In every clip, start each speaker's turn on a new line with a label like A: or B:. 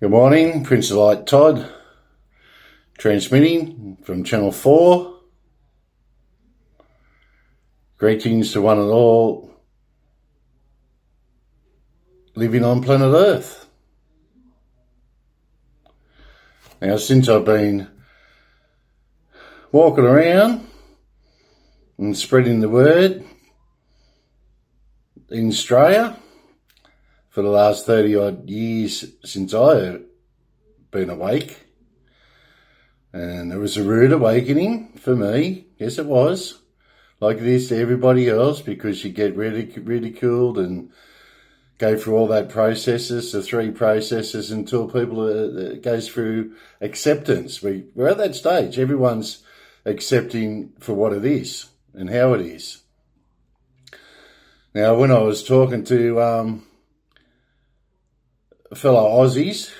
A: Good morning, Prince of Light Todd, transmitting from Channel 4. Greetings to one and all living on planet Earth. Now, since I've been walking around and spreading the word in Australia for the last 30 odd years since I've been awake, and it was a rude awakening for me. Yes, it was, like it is to everybody else, because you get ridiculed and go through all that processes, the three processes, until people goes through acceptance. We're at that stage. Everyone's accepting for what it is and how it is. Now, when I was talking to fellow Aussies,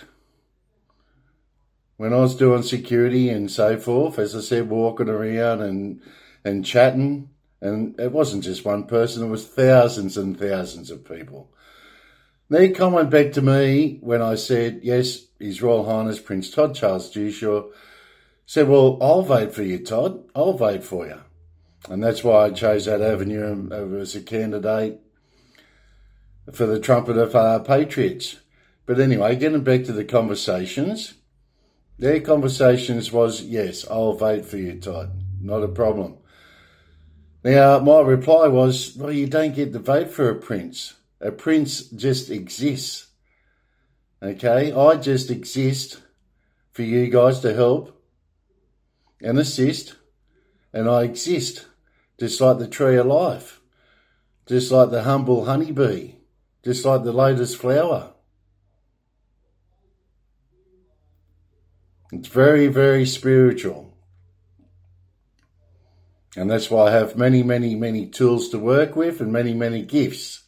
A: when I was doing security and so forth, as I said, walking around and chatting, and it wasn't just one person, it was thousands and thousands of people. They comment back to me when I said, yes, His Royal Highness Prince Todd Charles Jushaw, said, well, I'll vote for you, Todd. I'll vote for you. And that's why I chose that avenue as a candidate for the trumpet of Patriots. But anyway, getting back to the conversations, their conversations was, yes, I'll vote for you, Todd. Not a problem. Now, my reply was, well, you don't get to vote for a prince. A prince just exists. Okay? I just exist for you guys to help and assist. And I exist just like the tree of life, just like the humble honeybee, just like the lotus flower. It's very, very spiritual. And that's why I have many, many, many tools to work with and many, many gifts.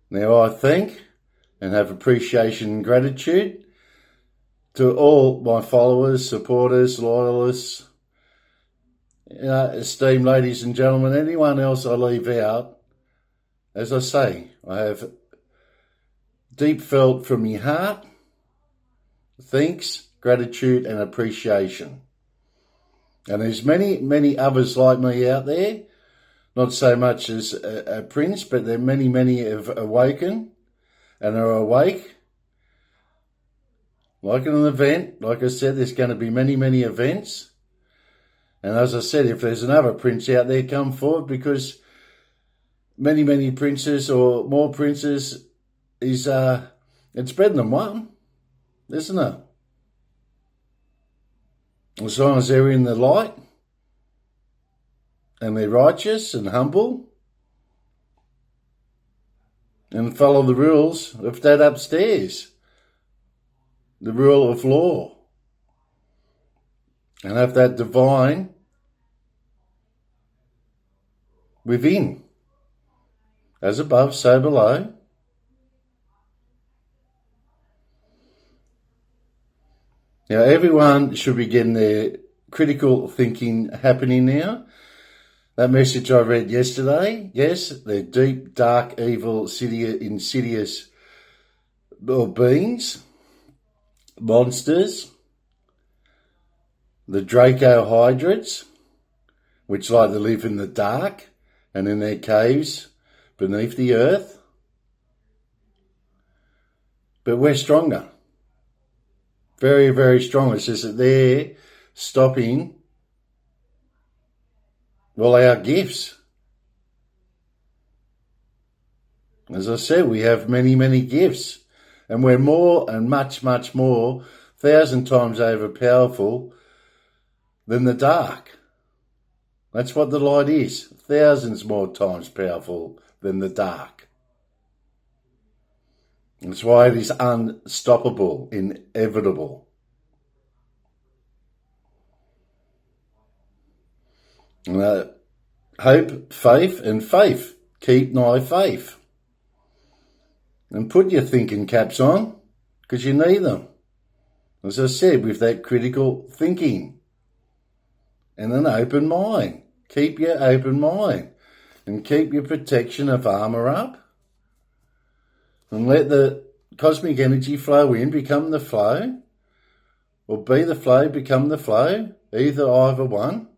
A: Now, I thank and have appreciation and gratitude to all my followers, supporters, loyalists, esteemed ladies and gentlemen, anyone else I leave out. As I say, I have deep felt from my heart thanks, gratitude and appreciation. And there's many, many others like me out there, not so much as a prince, but there are many, many have awoken and are awake. Like an event, like I said, there's going to be many, many events. And as I said, if there's another prince out there, come forward, because many, many princes or more princes is, it's better than one, isn't it? As long as they're in the light and they're righteous and humble and follow the rules of that upstairs, the rule of law, and have that divine within, as above, so below. Now, everyone should be getting their critical thinking happening now. That message I read yesterday, yes, they're deep, dark, evil, insidious beings, monsters, the Draco Hydrates, which like to live in the dark and in their caves beneath the earth. But we're stronger. Very, very strong. It's just that they're stopping, well, our gifts. As I said, we have many, many gifts. And we're more and much, much more, 1,000 times over powerful than the dark. That's what the light is. Thousands more times powerful than the dark. That's why it is unstoppable, inevitable. Hope, faith, and faith. Keep thy faith. And put your thinking caps on, because you need them. As I said, with that critical thinking and an open mind. Keep your open mind and keep your protection of armour up. And let the cosmic energy flow in, become the flow, or be the flow, become the flow, either one,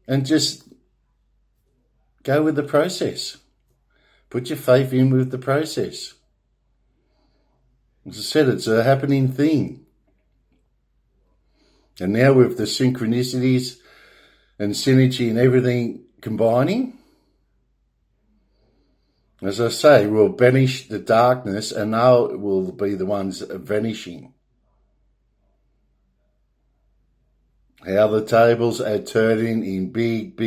A: and just go with the process. Put your faith in with the process. As I said, it's a happening thing. And now with the synchronicities and synergy and everything combining, as I say, we'll banish the darkness and now it will be the ones vanishing. How the tables are turning in big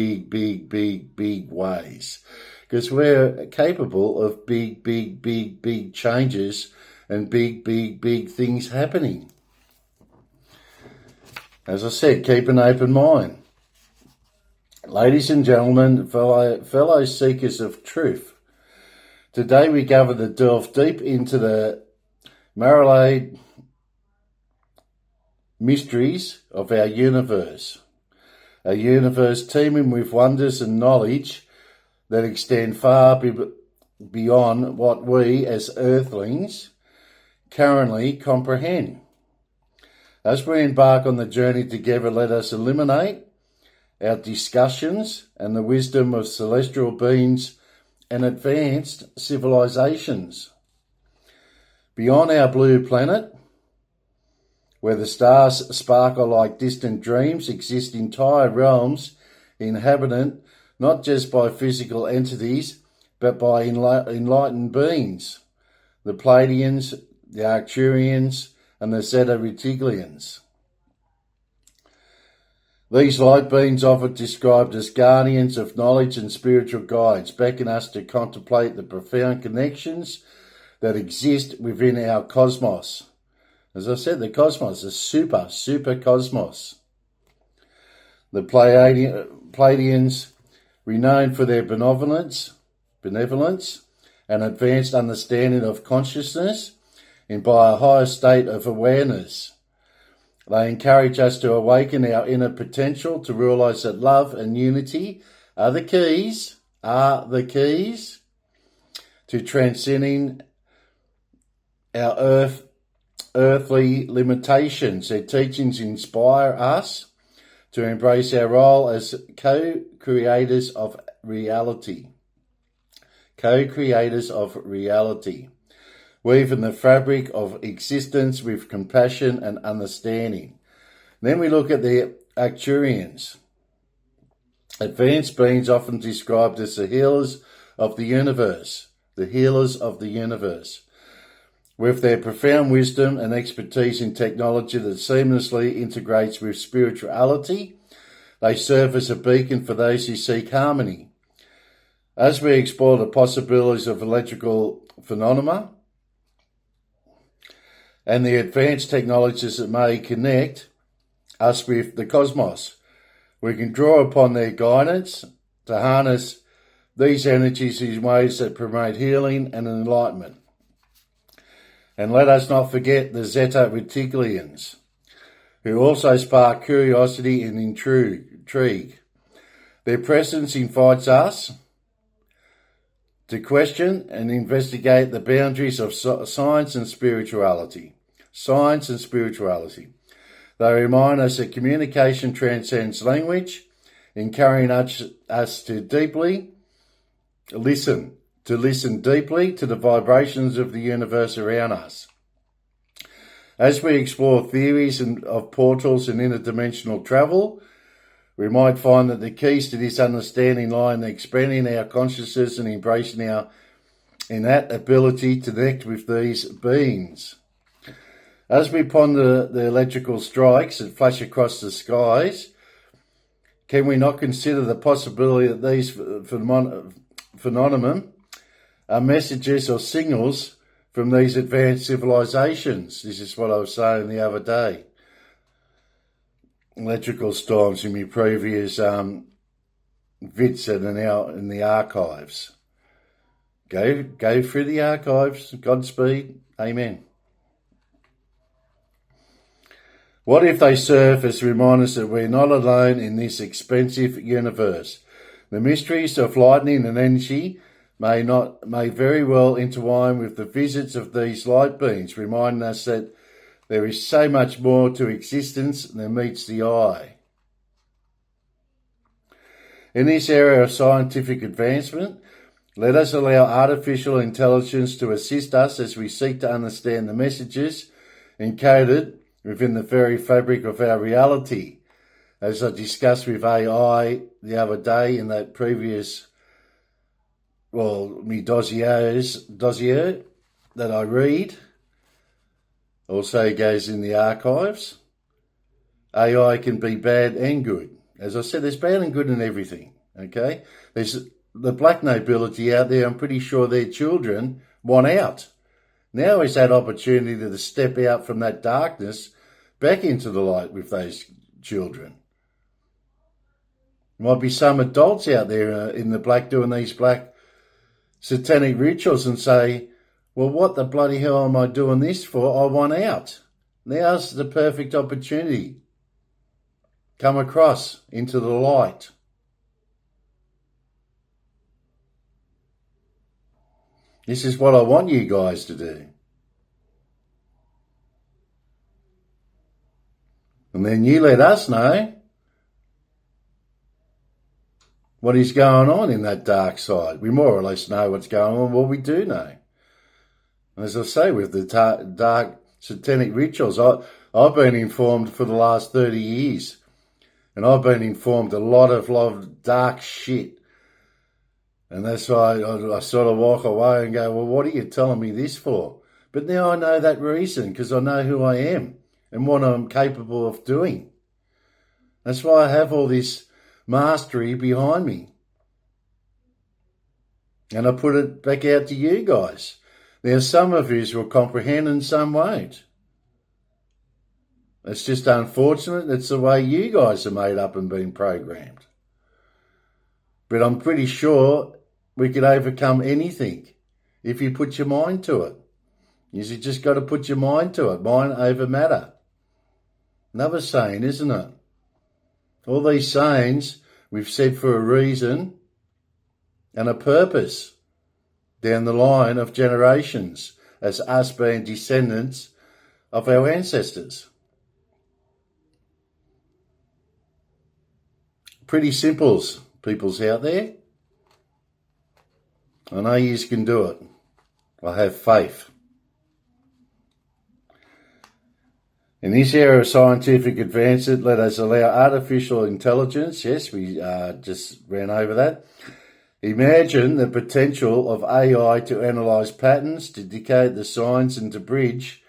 A: ways. Because we're capable of big changes and big things happening. As I said, keep an open mind. Ladies and gentlemen, fellow seekers of truth, today we gather to delve deep into the marmalade mysteries of our universe, a universe teeming with wonders and knowledge that extend far beyond what we as earthlings currently comprehend. As we embark on the journey together, let us eliminate our discussions and the wisdom of celestial beings and advanced civilizations. Beyond our blue planet, where the stars sparkle like distant dreams, exist entire realms inhabited not just by physical entities, but by enlightened beings, the Pleiadians, the Arcturians, and the Zeta Reticulations. These light beings, often described as guardians of knowledge and spiritual guides, beckon us to contemplate the profound connections that exist within our cosmos. As I said, the cosmos is super cosmos. The Pleiadians, renowned for their benevolence and advanced understanding of consciousness, and by a higher state of awareness. They encourage us to awaken our inner potential to realize that love and unity are the keys to transcending our earthly limitations. Their teachings inspire us to embrace our role as co-creators of reality. Weaving the fabric of existence with compassion and understanding. Then we look at the Arcturians. Advanced beings often described as the healers of the universe. With their profound wisdom and expertise in technology that seamlessly integrates with spirituality, they serve as a beacon for those who seek harmony. As we explore the possibilities of electrical phenomena, and the advanced technologies that may connect us with the cosmos, we can draw upon their guidance to harness these energies in ways that promote healing and enlightenment. And let us not forget the Zeta Reticulations, who also spark curiosity and intrigue. Their presence invites us to question and investigate the boundaries of science and spirituality. They remind us that communication transcends language, encouraging us to listen deeply to the vibrations of the universe around us. As we explore theories of portals and interdimensional travel, we might find that the keys to this understanding lie in expanding our consciousness and embracing our innate ability to connect with these beings. As we ponder the electrical strikes that flash across the skies, can we not consider the possibility that these phenomena are messages or signals from these advanced civilizations? This is what I was saying the other day. Electrical storms in my previous vids that are now in the archives. Go through the archives. Godspeed. Amen. What if they serve as reminders that we're not alone in this expansive universe? The mysteries of lightning and energy may very well intertwine with the visits of these light beings, reminding us that there is so much more to existence than meets the eye. In this area of scientific advancement, let us allow artificial intelligence to assist us as we seek to understand the messages encoded within the very fabric of our reality. As I discussed with AI the other day in that previous, my dossier that I read, also goes in the archives. AI can be bad and good. As I said, there's bad and good in everything, okay? There's the black nobility out there, I'm pretty sure their children want out. Now is that opportunity to step out from that darkness back into the light with those children. Might be some adults out there in the black doing these black satanic rituals and say, well, what the bloody hell am I doing this for? I want out. Now's the perfect opportunity. Come across into the light. This is what I want you guys to do. And then you let us know what is going on in that dark side. We more or less know what's going on. Well, we do know. And as I say, with the dark satanic rituals, I've been informed for the last 30 years. And I've been informed a lot of dark shit. And that's why I sort of walk away and go, well, what are you telling me this for? But now I know that reason because I know who I am and what I'm capable of doing. That's why I have all this mastery behind me. And I put it back out to you guys. Now, some of you will comprehend and some won't. It's just unfortunate. It's the way you guys are made up and been programmed. But I'm pretty sure we could overcome anything if you put your mind to it. You just got to put your mind to it. Mind over matter. Another saying, isn't it? All these sayings we've said for a reason and a purpose down the line of generations as us being descendants of our ancestors. Pretty simples, peoples out there. I know you can do it. I have faith. In this area of scientific advancement, let us allow artificial intelligence, yes, we just ran over that. Imagine the potential of AI to analyse patterns, to decode the signs and to bridge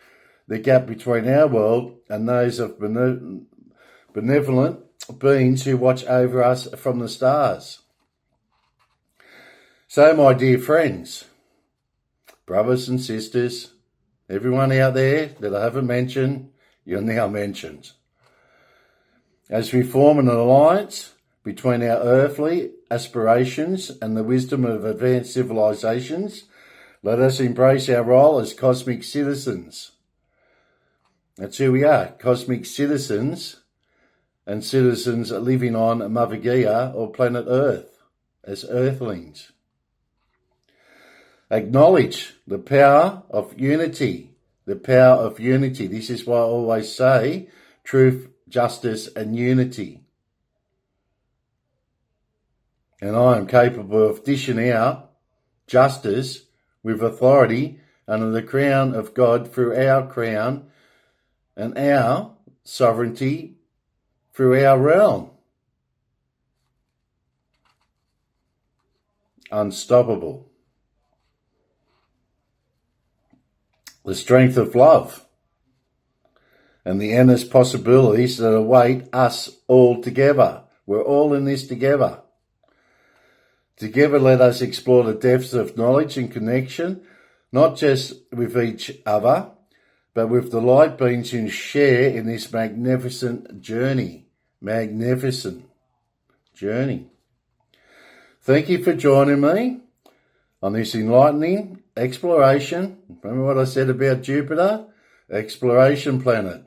A: the gap between our world and those of benevolent beings who watch over us from the stars. So, my dear friends, brothers and sisters, everyone out there that I haven't mentioned, you're now mentioned. As we form an alliance between our earthly aspirations and the wisdom of advanced civilizations, let us embrace our role as cosmic citizens. That's who we are, cosmic citizens, and citizens living on Mother Gaia or planet Earth as earthlings. Acknowledge the power of unity. The power of unity. This is why I always say truth, justice, and unity. And I am capable of dishing out justice with authority under the crown of God through our crown and our sovereignty through our realm. Unstoppable. The strength of love and the endless possibilities that await us all together. We're all in this together. Together, let us explore the depths of knowledge and connection, not just with each other, but with the light beings who share in this magnificent journey. Magnificent journey. Thank you for joining me on this enlightening exploration. Remember what I said about Jupiter? Exploration planet.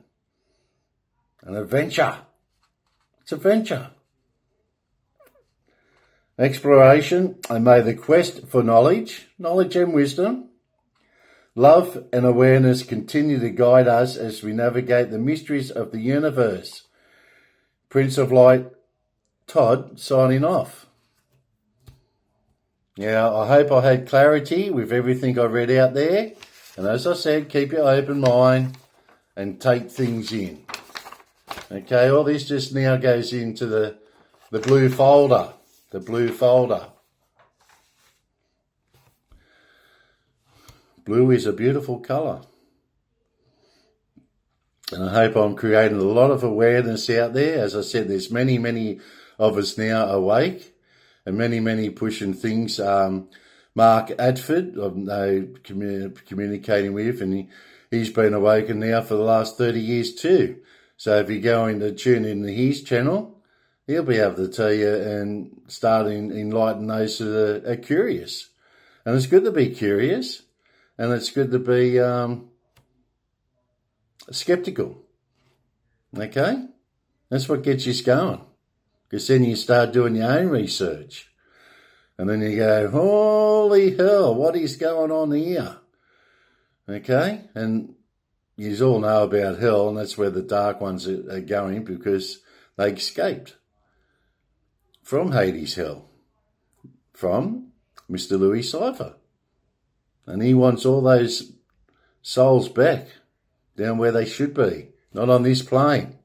A: An adventure. It's an adventure. exploration, and may the quest for knowledge and wisdom, love and awareness continue to guide us as we navigate the mysteries of the universe. Prince of Light, Todd, signing off. Now, I hope I had clarity with everything I read out there. And as I said, keep your open mind and take things in. Okay, all this just now goes into the blue folder. The blue folder. Blue is a beautiful colour. And I hope I'm creating a lot of awareness out there. As I said, there's many of us now awake and many pushing things. Mark Adford, I've communicating with, and he's been awakened now for the last 30 years too. So if you're going to tune into his channel, he'll be able to tell you and start enlighten those that are curious. And it's good to be curious, and it's good to be skeptical. Okay? That's what gets you going. Because then you start doing your own research. And then you go, holy hell, what is going on here? Okay? And you all know about hell, and that's where the dark ones are going, because they escaped from Hades' hell, from Mr. Louis Cypher. And he wants all those souls back down where they should be, not on this plane.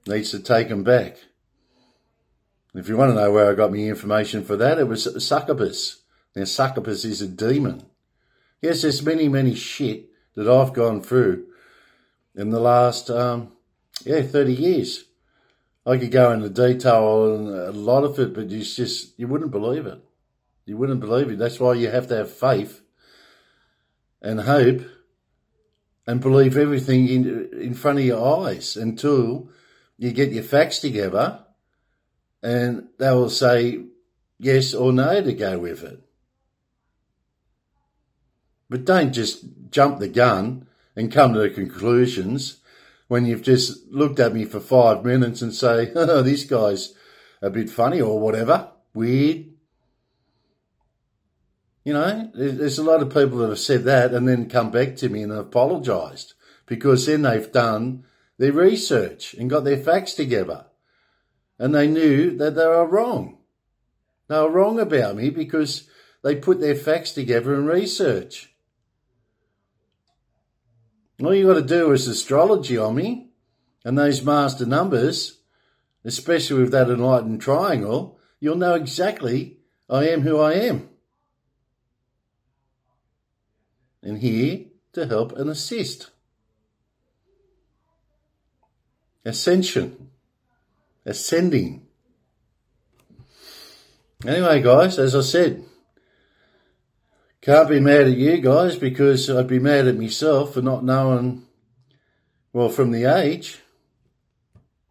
A: Needs to take them back. If you want to know where I got my information for that, it was succubus. Now, succubus is a demon. Yes, there's many shit that I've gone through in the last, 30 years. I could go into detail on a lot of it, but you wouldn't believe it. You wouldn't believe it. That's why you have to have faith and hope and believe everything in front of your eyes until you get your facts together, and they will say yes or no to go with it. But don't just jump the gun and come to the conclusions when you've just looked at me for 5 minutes and say, oh, this guy's a bit funny or whatever, weird. You know, there's a lot of people that have said that and then come back to me and apologised, because then they've done their research and got their facts together. And they knew that they were wrong. They were wrong about me because they put their facts together and research. All you got to do is astrology on me and those master numbers, especially with that enlightened triangle, you'll know exactly I am who I am. And here to help and assist. Ascension. Ascending. Anyway, guys, as I said, can't be mad at you guys, because I'd be mad at myself for not knowing, well, from the age,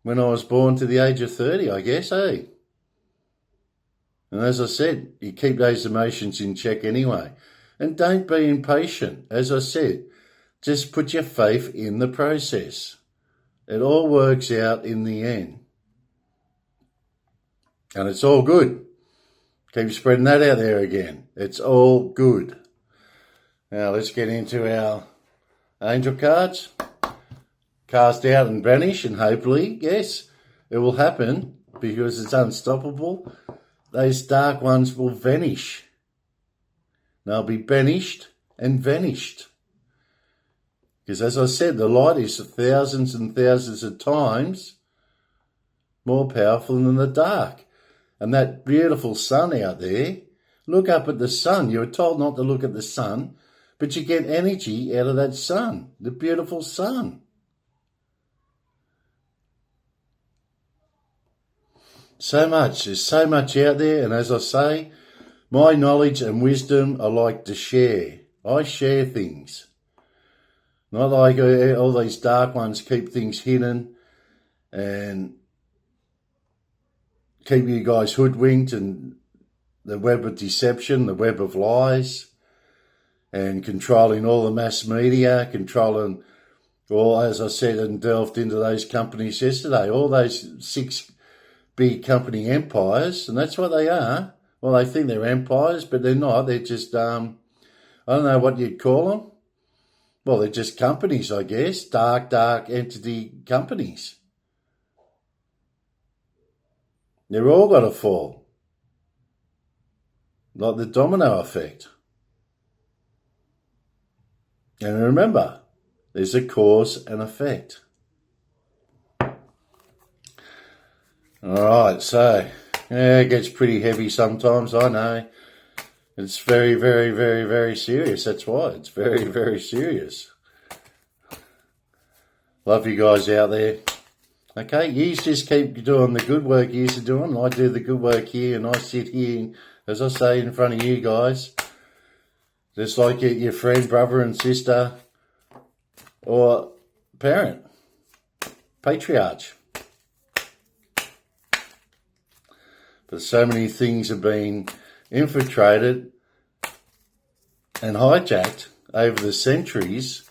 A: when I was born to the age of 30, I guess, eh? And as I said, you keep those emotions in check anyway. And don't be impatient. As I said, just put your faith in the process. It all works out in the end. And it's all good. Keep spreading that out there again. It's all good. Now let's get into our angel cards. Cast out and vanish, and hopefully, yes, it will happen because it's unstoppable. Those dark ones will vanish. They'll be banished and vanished. Because as I said, the light is thousands and thousands of times more powerful than the dark. And that beautiful sun out there, look up at the sun. You were told not to look at the sun, but you get energy out of that sun, the beautiful sun. So much, there's so much out there, and as I say, my knowledge and wisdom I like to share. I share things. Not like all these dark ones keep things hidden and keep you guys hoodwinked, and the web of deception, the web of lies, and controlling all the mass media, controlling all, as I said and delved into those companies yesterday, all those 6 big company empires, and that's what they are. Well, they think they're empires, but they're not. They're just, I don't know what you'd call them. Well, they're just companies, I guess. Dark entity companies. They're all got to fall. Like the domino effect. And remember, there's a cause and effect. Alright, so, yeah, it gets pretty heavy sometimes, I know. It's very, very, very, very serious. That's why. It's very, very serious. Love you guys out there. Okay, you just keep doing the good work you're doing. I do the good work here, and I sit here, as I say, in front of you guys. Just like your friend, brother and sister, or parent, patriarch. But so many things have been infiltrated and hijacked over the centuries.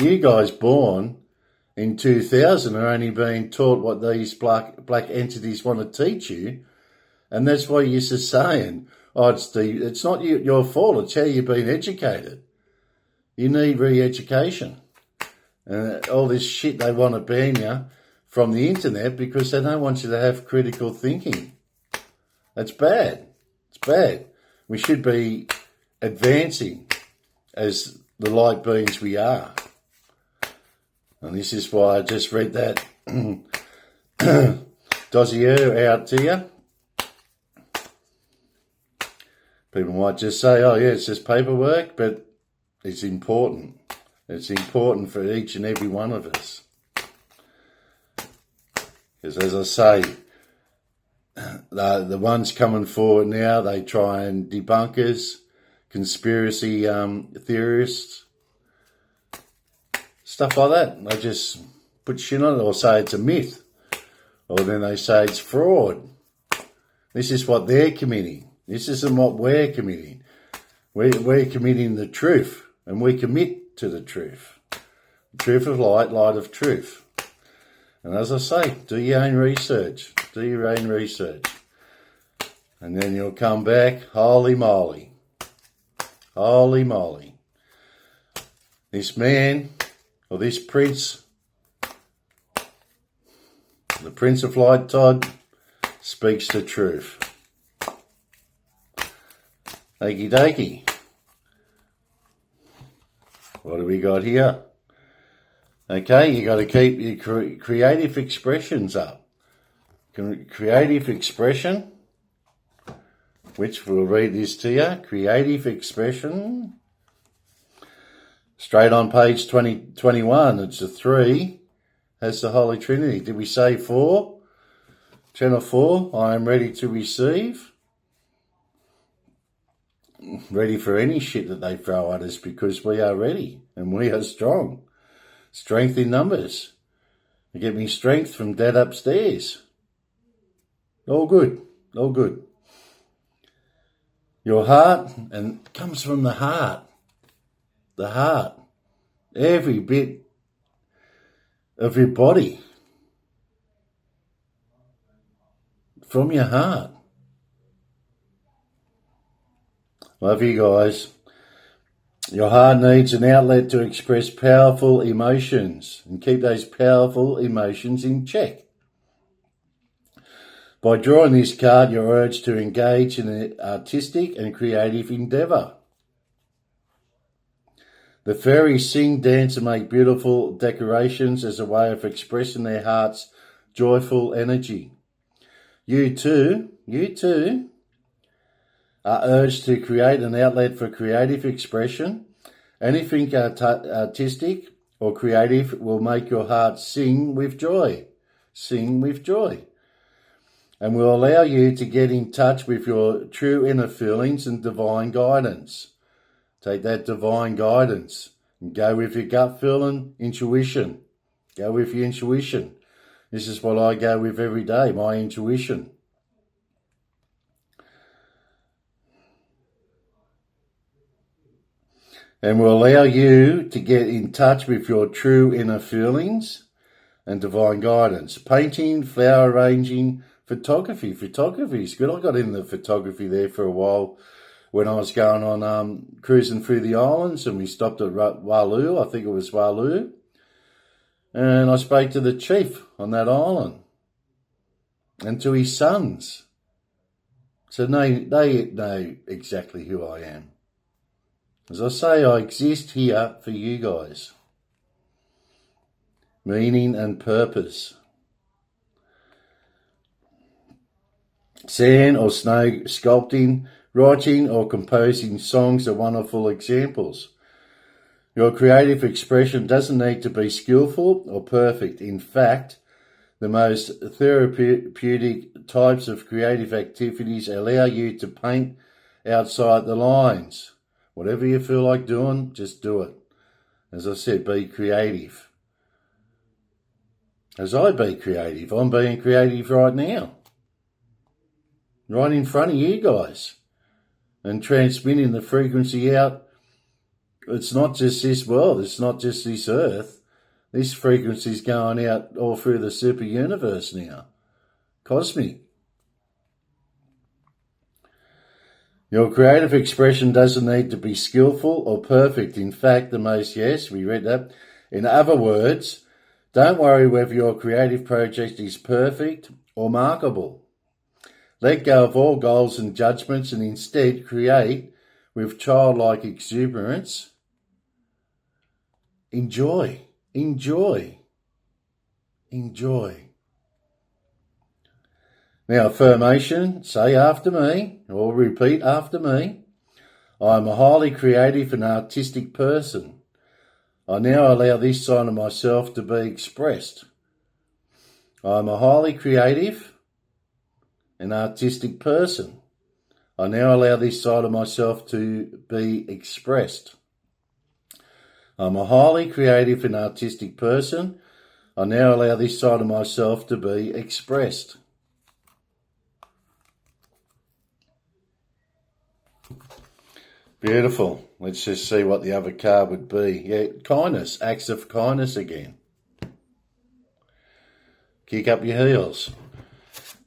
A: You guys born in 2000 are only being taught what these black entities want to teach you. And that's why you're just saying, oh, it's not your fault, it's how you've been educated. You need re-education. And all this shit they want to ban you from the internet because they don't want you to have critical thinking. That's bad. It's bad. We should be advancing as the light beings we are. And this is why I just read that dossier out to you. People might just say, oh yeah, it's just paperwork, but it's important. It's important for each and every one of us. Because as I say, the ones coming forward now, they try and debunk us, conspiracy theorists, stuff like that. They just put shit on it or say it's a myth. Or then they say it's fraud. This is what they're committing. This isn't what we're committing. We're committing the truth, and we commit to the truth. The truth of light, light of truth. And as I say, do your own research. Do your own research. And then you'll come back, holy moly. Holy moly. This man, or this prince, the Prince of Light Todd, speaks the truth. Okie dokie. What have we got here? Okay, you got to keep your creative expressions up. Creative expression, which we'll read this to you. Creative expression. Straight on page 21, it's a 3. Has the Holy Trinity. Did we say 4? Channel 4, I am ready to receive. Ready for any shit that they throw at us because we are ready and we are strong. Strength in numbers. You get me strength from Dad upstairs. All good. All good. Your heart, and it comes from the heart. The heart. Every bit of your body. From your heart. Love you guys. Your heart needs an outlet to express powerful emotions and keep those powerful emotions in check. By drawing this card, you're urged to engage in an artistic and creative endeavour. The fairies sing, dance and make beautiful decorations as a way of expressing their heart's joyful energy. You too are urged to create an outlet for creative expression. Anything artistic or creative will make your heart sing with joy. Sing with joy. And will allow you to get in touch with your true inner feelings and divine guidance. Take that divine guidance and go with your gut feeling, intuition. Go with your intuition. This is what I go with every day, my intuition. And will allow you to get in touch with your true inner feelings and divine guidance. Painting, flower arranging, Photography is good. I got into photography there for a while when I was going on cruising through the islands, and we stopped at Walu, I think it was Walu, and I spoke to the chief on that island and to his sons. So they know exactly who I am. As I say, I exist here for you guys. Meaning and purpose. Sand or snow sculpting, writing or composing songs are wonderful examples. Your creative expression doesn't need to be skillful or perfect. In fact, the most therapeutic types of creative activities allow you to paint outside the lines. Whatever you feel like doing, just do it. As I said, be creative. As I be creative, I'm being creative right now. Right in front of you guys. And transmitting the frequency out. It's not just this world, it's not just this earth. This frequency's going out all through the super universe now. Cosmic. Your creative expression doesn't need to be skillful or perfect. In fact, we read that. In other words, don't worry whether your creative project is perfect or markable. Let go of all goals and judgments and instead create with childlike exuberance. Enjoy. Now, affirmation, say after me, or repeat after me. I am a highly creative and artistic person. I now allow this side of myself to be expressed. I am a highly creative and artistic person. I now allow this side of myself to be expressed. I'm a highly creative and artistic person. I now allow this side of myself to be expressed. Beautiful. Let's just see what the other card would be. Yeah, kindness, acts of kindness again. Kick up your heels.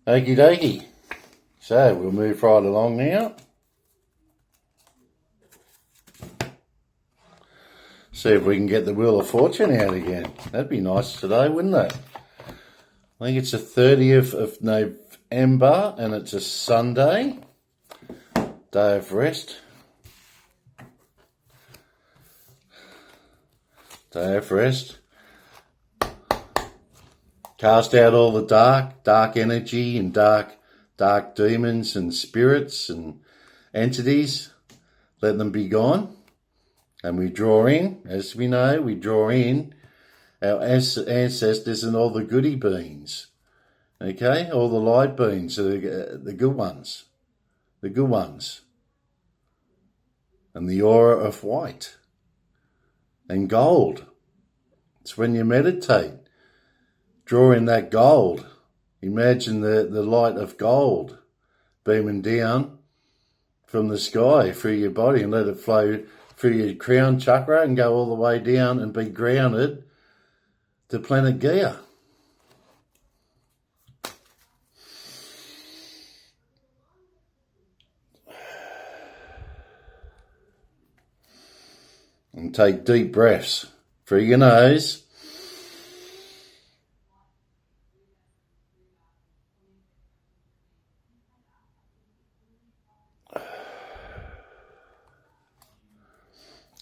A: Okie dokie. So we'll move right along now. See if we can get the Wheel of Fortune out again. That'd be nice today, wouldn't it? I think it's the 30th of November and it's a Sunday. Day of rest. Day of rest. Cast out all the dark energy and dark demons and spirits and entities. Let them be gone. And we draw in, as we know, our ancestors and all the goody beans. Okay? All the light beans, the good ones. The good ones. And the aura of white. And gold. It's when you meditate. Draw in that gold. Imagine the light of gold beaming down from the sky through your body and let it flow through your crown chakra and go all the way down and be grounded to planet Gaia. And take deep breaths through your nose.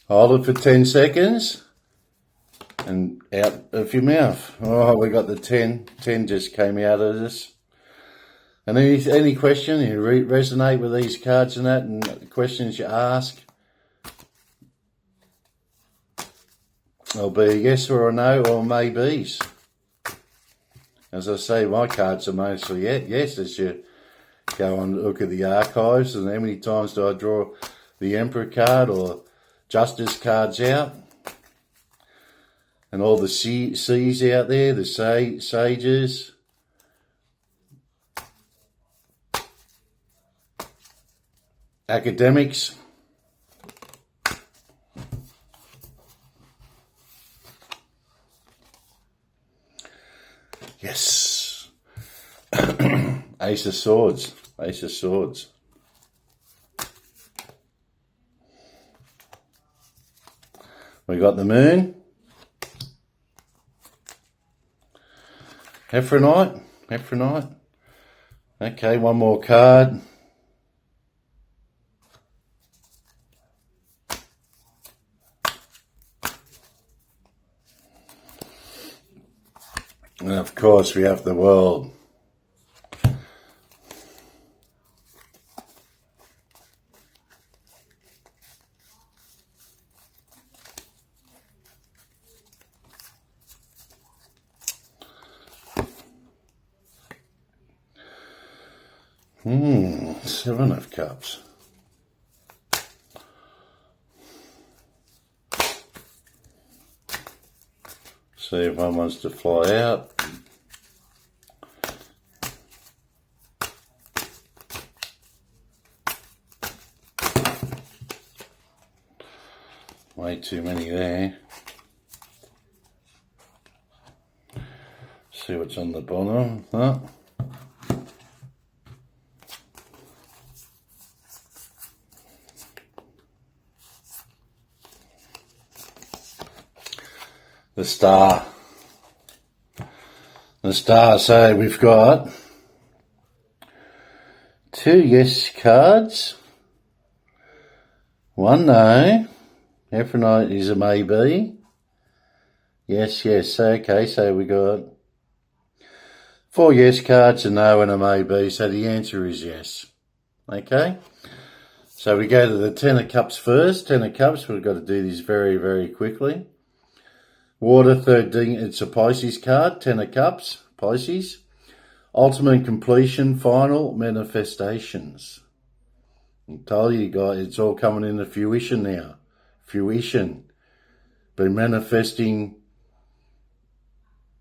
A: Hold it for 10 seconds and out of your mouth. Oh, we got the 10. 10 just came out of this. And any question, you resonate with these cards and that, and the questions you ask, there'll be a yes or a no or maybes. As I say, my cards are mostly yes as you go and look at the archives. And how many times do I draw the Emperor card or Justice cards out? And all the C's out there, the sages. Academics. Yes. Ace of Swords. Ace of Swords. We got the Moon. Ephronite. Ephronite. Okay, one more card. And of course we have the World. Seven of Cups. See if one wants to fly out. Way too many there. See what's on the bottom. Huh? The Star. The Star. So we've got 2 yes cards, 1 no. Ephronite is a maybe. Yes, yes. Okay, so we got 4 yes cards, a no and a maybe. So the answer is yes. Okay. So we go to the 10 of Cups first. 10 of Cups. We've got to do this very, very quickly. Water, 13, it's a Pisces card, 10 of Cups, Pisces. Ultimate completion, final manifestations. I told you guys, it's all coming into fruition now. Fruition. Been manifesting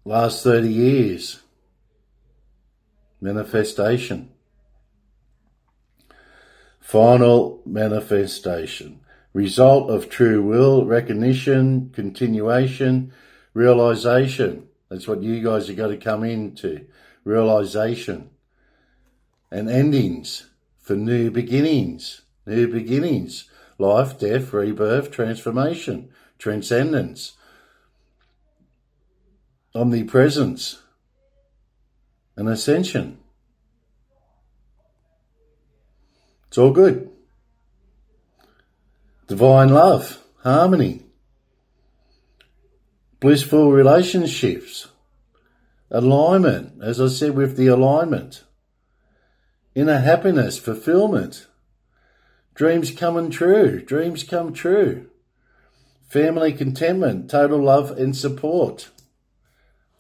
A: last 30 years. Manifestation. Final manifestation. Result of true will, recognition, continuation, realization. That's what you guys have got to come into. Realization. And endings for new beginnings. New beginnings. Life, death, rebirth, transformation, transcendence. Omnipresence. And ascension. It's all good. Divine love, harmony, blissful relationships, alignment, as I said with the alignment, inner happiness, fulfillment, dreams coming true, dreams come true, family contentment, total love and support.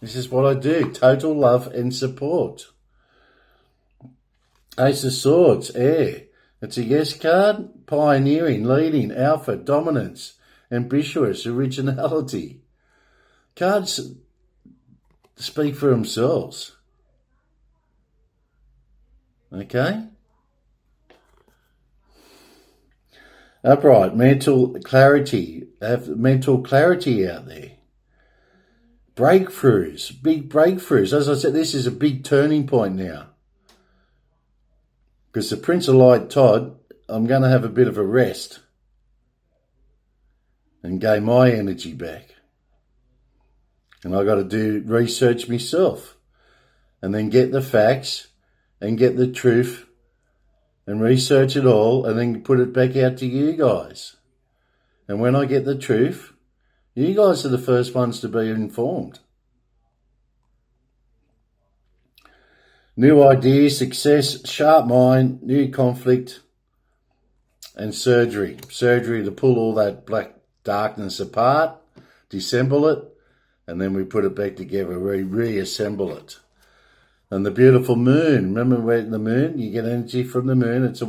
A: This is what I do, total love and support. Ace of Swords, air. It's a yes card, pioneering, leading, alpha, dominance, ambitious, originality. Cards speak for themselves. Okay? Upright, mental clarity. Have mental clarity out there. Breakthroughs, big breakthroughs. As I said, this is a big turning point now. Because the Prince of Light, Todd, I'm going to have a bit of a rest and gain my energy back. And I got to do research myself and then get the facts and get the truth and research it all and then put it back out to you guys. And when I get the truth, you guys are the first ones to be informed. New ideas, success, sharp mind, new conflict, and surgery. Surgery to pull all that black darkness apart, disassemble it, and then we put it back together, reassemble it. And the beautiful moon. Remember where the moon? You get energy from the moon. It's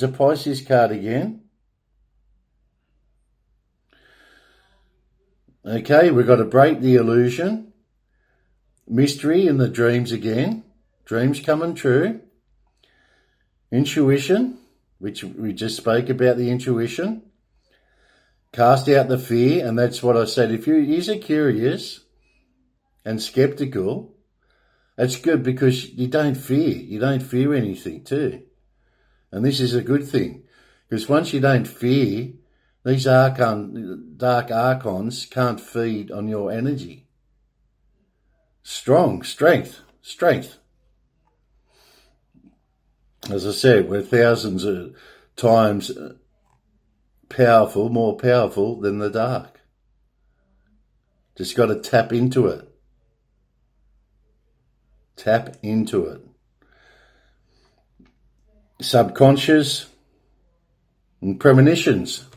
A: a Pisces card again. Okay, we've got to break the illusion. Mystery in the dreams again. Dreams coming true. Intuition, which we just spoke about, the intuition. Cast out the fear, and that's what I said. If you're curious and skeptical, It's good because you don't fear. You don't fear anything too. And this is a good thing. Because once you don't fear, these dark archons can't feed on your energy. Strength. As I said, we're thousands of times more powerful than the dark. Just got to tap into it. Tap into it. Subconscious and premonitions.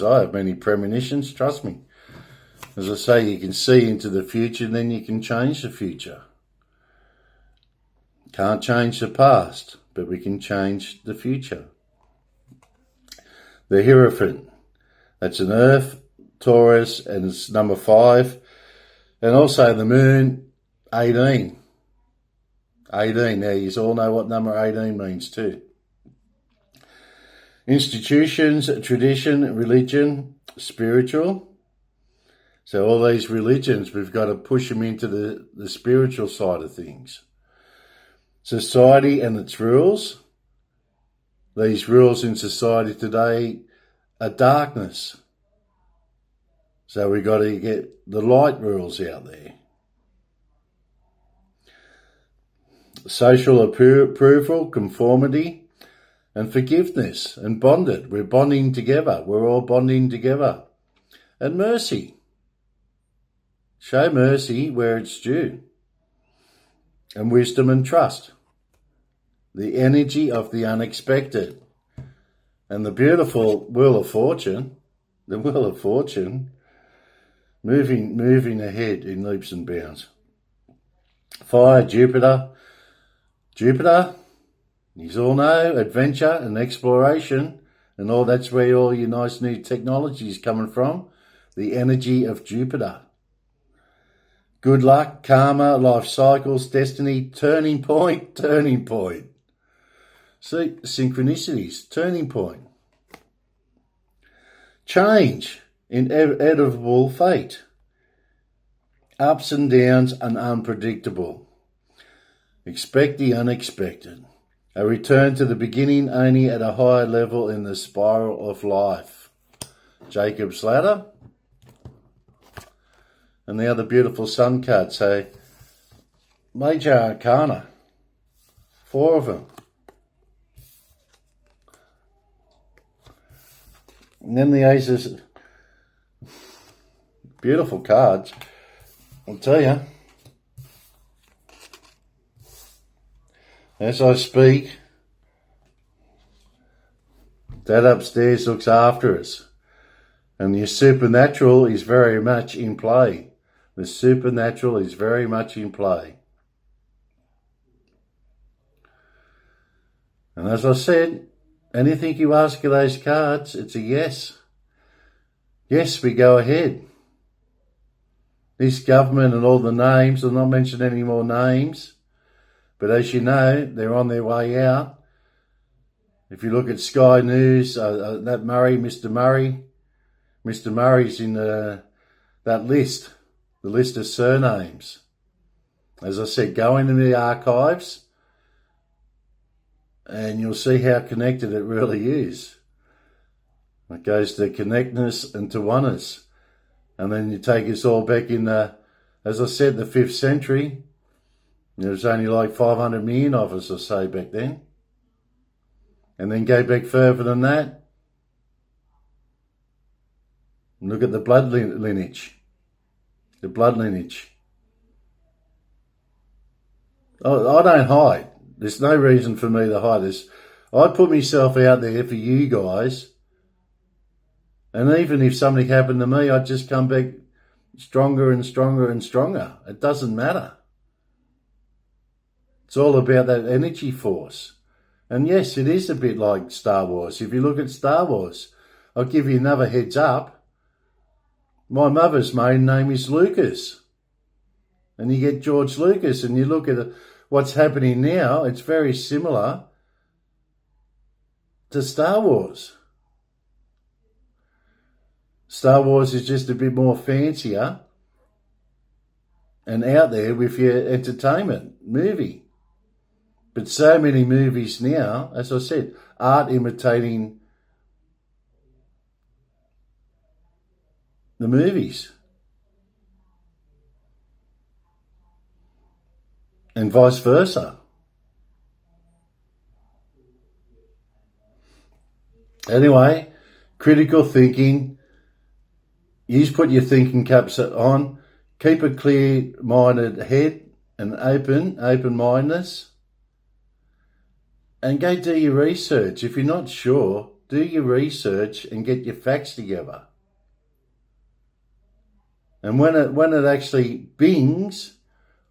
A: I have many premonitions, trust me. As I say, you can see into the future, then you can change the future. Can't change the past, but we can change the future. The Hierophant. That's an Earth, Taurus, and it's number 5. And also the Moon, 18. 18. Now, you all know what number 18 means too. Institutions, tradition, religion, spiritual. So all these religions, we've got to push them into the spiritual side of things. Society and its rules. These rules in society today are darkness. So we've got to get the light rules out there. Social approval, conformity, and forgiveness, and bonded. We're bonding together. We're all bonding together. And mercy. Show mercy where it's due. And wisdom and trust. The energy of the unexpected. And the beautiful Wheel of Fortune. The Wheel of Fortune. Moving ahead in leaps and bounds. Fire, Jupiter. Jupiter, you all know, adventure and exploration. And all that's where all your nice new technology is coming from. The energy of Jupiter. Good luck, karma, life cycles, destiny, turning point. See, synchronicities, turning point. Change, inevitable fate. Ups and downs and unpredictable. Expect the unexpected. A return to the beginning only at a higher level in the spiral of life. Jacob's Ladder. And the other beautiful sun card. So, Major Arcana. 4 of them. And then the Aces. Beautiful cards. I'll tell you. As I speak, Dad upstairs looks after us. And the supernatural is very much in play. The supernatural is very much in play. And as I said, anything you ask of those cards, it's a yes. Yes, we go ahead. This government and all the names, I'll not mention any more names, but as you know, they're on their way out. If you look at Sky News, that Mr. Murray's in that list, the list of surnames. As I said, go into the archives and you'll see how connected it really is. It goes to connectness and to oneness. And then you take us all back in, as I said, the 5th century. There was only like 500 million of us or so back then. And then go back further than that. And look at the blood lineage. The blood lineage. I don't hide. There's no reason for me to hide this. I put myself out there for you guys. And even if something happened to me, I'd just come back stronger and stronger and stronger. It doesn't matter. It's all about that energy force. And yes, it is a bit like Star Wars. If you look at Star Wars, I'll give you another heads up. My mother's maiden name is Lucas. And you get George Lucas and you look at what's happening now, it's very similar to Star Wars. Star Wars is just a bit more fancier. and out there with your entertainment movie. But so many movies now, as I said, art imitating the movies. And vice versa. Anyway, critical thinking. You put your thinking caps on. Keep a clear-minded head and open-mindedness. And go do your research. If you're not sure, do your research and get your facts together. And when it actually bings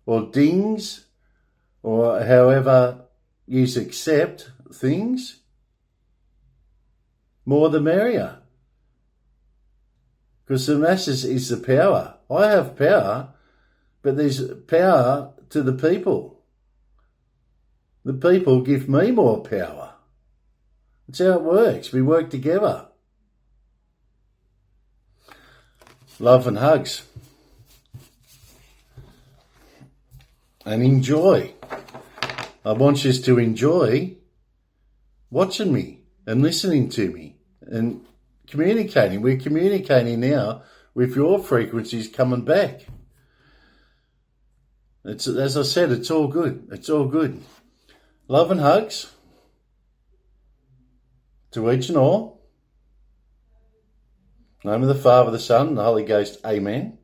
A: or dings or however you accept things, more the merrier. Because the masses is the power. I have power, but there's power to the people. The people give me more power. That's how it works. We work together. Love and hugs. And enjoy. I want you to enjoy watching me and listening to me and communicating. We're communicating now with your frequencies coming back. It's, as I said, it's all good. It's all good. Love and hugs to each and all. In the name of the Father, the Son, and the Holy Ghost. Amen.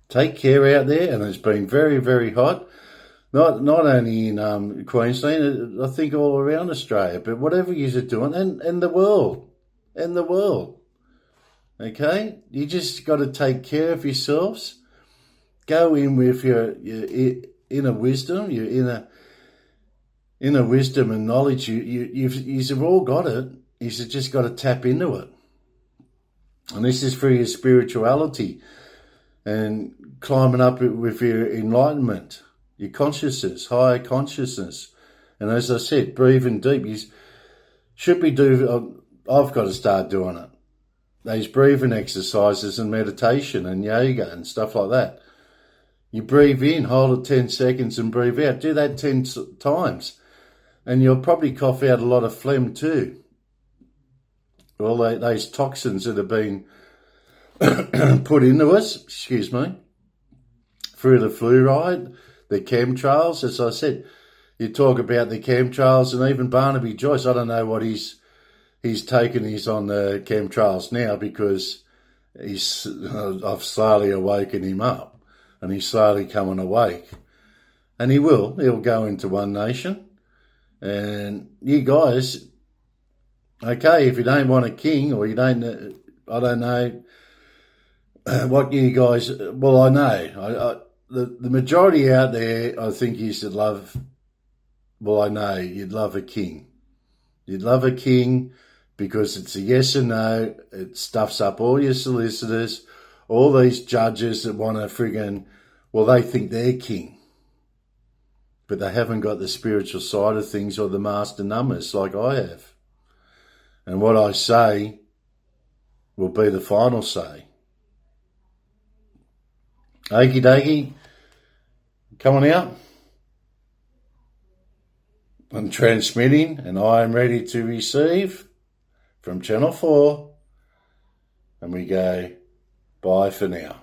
A: Take care out there, and it's been very, very hot. Not only in Queensland, I think all around Australia, but whatever you're doing, and the world. Okay? You just got to take care of yourselves. Go in with your inner wisdom, your inner wisdom and knowledge. You've all got it. You've just got to tap into it. And this is for your spirituality and climbing up with your enlightenment, your consciousness, higher consciousness. And as I said, breathing deep. You should be doing, I've got to start doing it. These breathing exercises and meditation and yoga and stuff like that. You breathe in, hold it 10 seconds and breathe out. Do that 10 times. And you'll probably cough out a lot of phlegm too. All those toxins that have been put into us, through the fluoride, the chemtrails. As I said, you talk about the chemtrails and even Barnaby Joyce. I don't know what he's taken. He's on the chemtrails now because I've slowly awoken him up. And he's slowly coming awake. And he'll go into One Nation. And you guys, okay, if you don't want a king or you don't, I don't know what you guys, well, I know. The majority out there, I think you should love, well, I know you'd love a king. You'd love a king because it's a yes or no. It stuffs up all your solicitors, all these judges that want to friggin', well, they think they're king. But they haven't got the spiritual side of things or the master numbers like I have. And what I say will be the final say. Okie dokie, coming out. I'm transmitting and I am ready to receive from Channel 4. And we go, bye for now.